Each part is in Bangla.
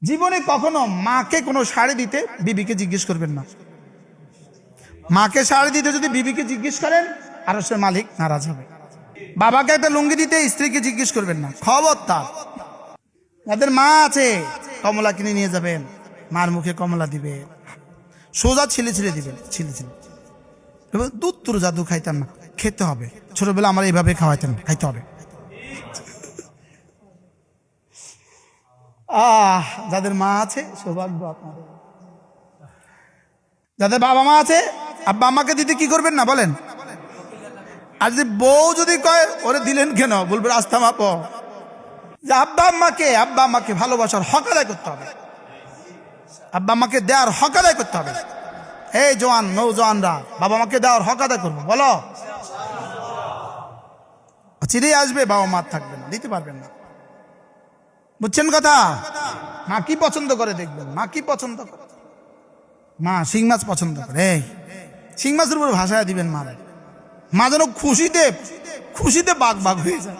জীবনে কখনো মাকে কোনো শাড়ি দিতে বিবিকে জিজ্ঞেস করবেন না। মাকে শাড়ি দিতে যদি বিবিকে জিজ্ঞেস করেন আরশের মালিক নারাজ হবে। বাবাকে একটা লুঙ্গি দিতে স্ত্রীকে জিজ্ঞেস করবেন না, খবরদার। যাদের মা আছে কমলা কিনে নিয়ে যাবেন, মার মুখে কমলা দিবে, সোজা ছিলে ছিলে দিবেন, ছিলে ছিলে। দুধ তোর জাদু খাইতাম না, খেতে হবে। ছোটবেলা আমরা এইভাবে খাওয়াইতেন, খাইতে হবে। যাদের মা আছে সৌভাগ্য আপনাদের। যাদের বাবা মা আছে আব্বা আম্মাকে দিতে কি করবেন না বলেন। আর যদি বউ যদি কয় ওরে দিলেন কেন, বলবে রাস্তা মাপো। যে আব্বা আম্মাকে ভালোবাসার হক আদায় করতে হবে, আব্বা আম্মাকে দেওয়ার হক আদায় করতে হবে। এই জওয়ান নৌজওয়ানরা বাবা মাকে দেওয়ার হক আদায় করবো, বলো। চিড়ে আসবে বাবা মা থাকবে না, দিতে পারবেন না। বুঝছেন কথা? মা কি পছন্দ করে দেখবেন, মা কি পছন্দ করে। মা শিং মাছ পছন্দ করে, এই শিং মাছের উপর ভাষায় দিবেন মারে। মা যেন খুশিতে বাঘ হয়ে যায়,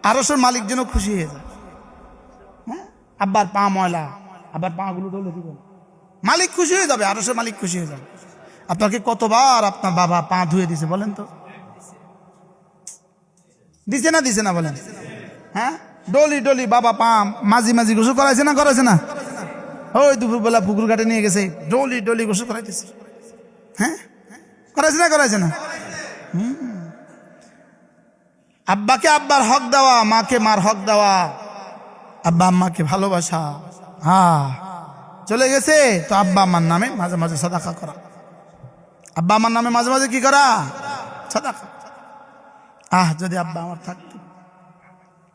আরশের মালিক যেন খুশি হয়ে যায়। হ্যাঁ, আব্বার পা ময়লা, আবার পা গুলো ধরে দিবেন, মালিক খুশি হয়ে যাবে, আরশের মালিক খুশি হয়ে যাবে। আপনাকে কতবার আপনার বাবা পা ধুয়ে দিছে বলেন তো? দিছে না বলেন? হ্যাঁ, ডলি বাবা পা মাঝি গোসল করাইছে না? ওই দুপুরবেলা পুকুর ঘাটে নিয়ে গেছে, ডলি গোসল করাইতেছে। হ্যাঁ, করাইছে না? আব্বাকে আব্বার হক দেওয়া, মাকে মার হক দেওয়া, আব্বা আম্মাকে ভালোবাসা। চলে গেছে তো আব্বা আম্মার নামে মাঝে মাঝে সাদাকা করা, আব্বা আমার নামে মাঝে মাঝে কি করা? সাদাকা। যদি আব্বা আমার থাকতো,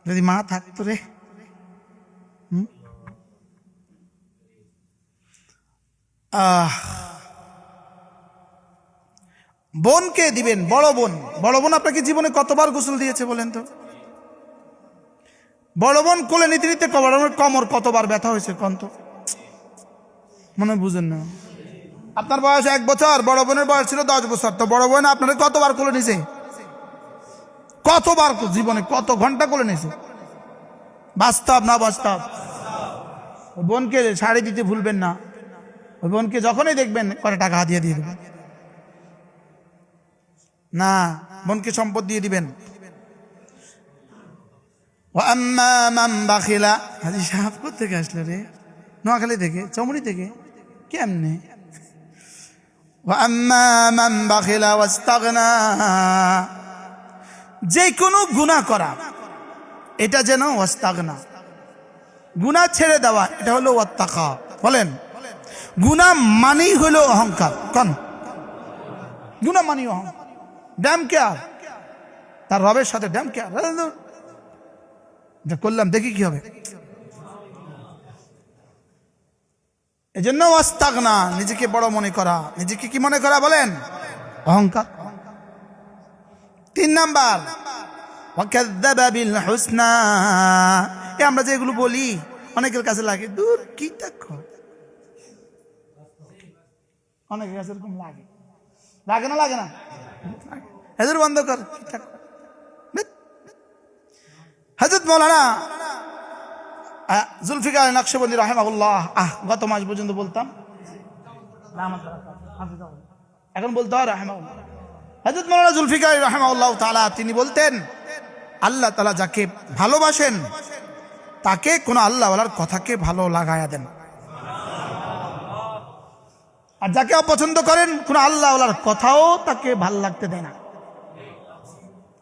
যদি মা থাকতো রে। বোনকে দিবেন, বড় বোন আপনাকে জীবনে কতবার গোসল দিয়েছে বলেন তো? বড় বোন কোলে নিতে নিতে কমর কতবার ব্যথা হয়েছে কোন তো? মনে বুঝেন না? আপনার বয়স 1 বছর, বড় বোনের বয়স ছিল 10 বছর, তো বড় বোন আপনার কতবার কোলে নিছে? কতবার জীবনে, কত ঘন্টা কোলে নিছে? বাস্তব না বাস্তব? ওই বোনকে শাড়ি দিতে ভুলবেন না। ওই বোনকে যখনই দেখবেন কত টাকা হাতিয়ে দিয়ে দেবেন না, বোনকে সম্পদ দিয়ে দিবেন। হাজি সাহেব কোথেকে আসলো রে? নোয়াখালী থেকে, চমড়ি থেকে, কেমনে? যে কোনো গুনাহ করা এটা যেন ওয়াস্তাগনা, গুনাহ ছেড়ে দেওয়া, এটা হলো ওয়াত্তাকা। বলেন, গুনাহ মানেই হলো অহংকার। কোন গুনাহ মানেই অহংকার, ড্যাম কেয়ার, তার রবের সাথে ড্যাম কেয়ার করলাম, দেখি কি হবে। এজন্য ওয়াস্তাগনা, নিজেকে বড় মনে করা। নিজেকে কি মনে করা বলেন? অহংকার। 3 নাম্বার, ওয়াকাযযাবা বিল হুসনা। আমরা যেগুলো বলি অনেকের কাছে লাগে দূর, কি দেখো, অনেকের কাছে এরকম লাগে না? হেজুর বন্ধ কর। হযরত মাওলানা জুলফিকার নকশবন্দি রাহিমাহুল্লাহ, গত মাস পর্যন্ত বলতাম, এখন বলতে হয় রাহিমাহুল্লাহ। হযরত মাওলানা জুলফিকার রাহিমাহুল্লাহ তাআলা তিনি বলতেন, আল্লাহ তাআলা যাকে ভালোবাসেন তাকে কোন আল্লাহ ওয়ালার কথাকে ভালো লাগায়া দেন, আর যাকে অপছন্দ করেন কোন আল্লাহ ওয়ালার কথাও তাকে ভাল লাগতে দেয় না।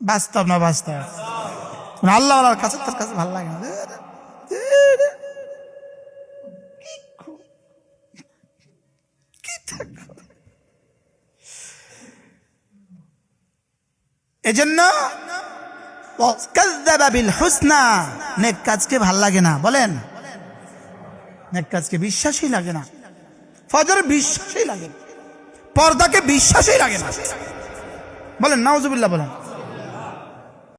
বাস্তব না বাস্তব? কোন আল্লাহ ওয়ালার কাছে তার কাছে ভালো লাগে না। এজন্য ওয়াকাযযাবা বিল হুসনা, নেক কাজকে ভাল লাগে না। বলেন, নেক কাজকে বিশ্বাসই লাগে না, ফজর বিশ্বাসই লাগে না, পর্দাকে বিশ্বাসই লাগে না। বলেন নাউজুবিল্লাহ বলেন।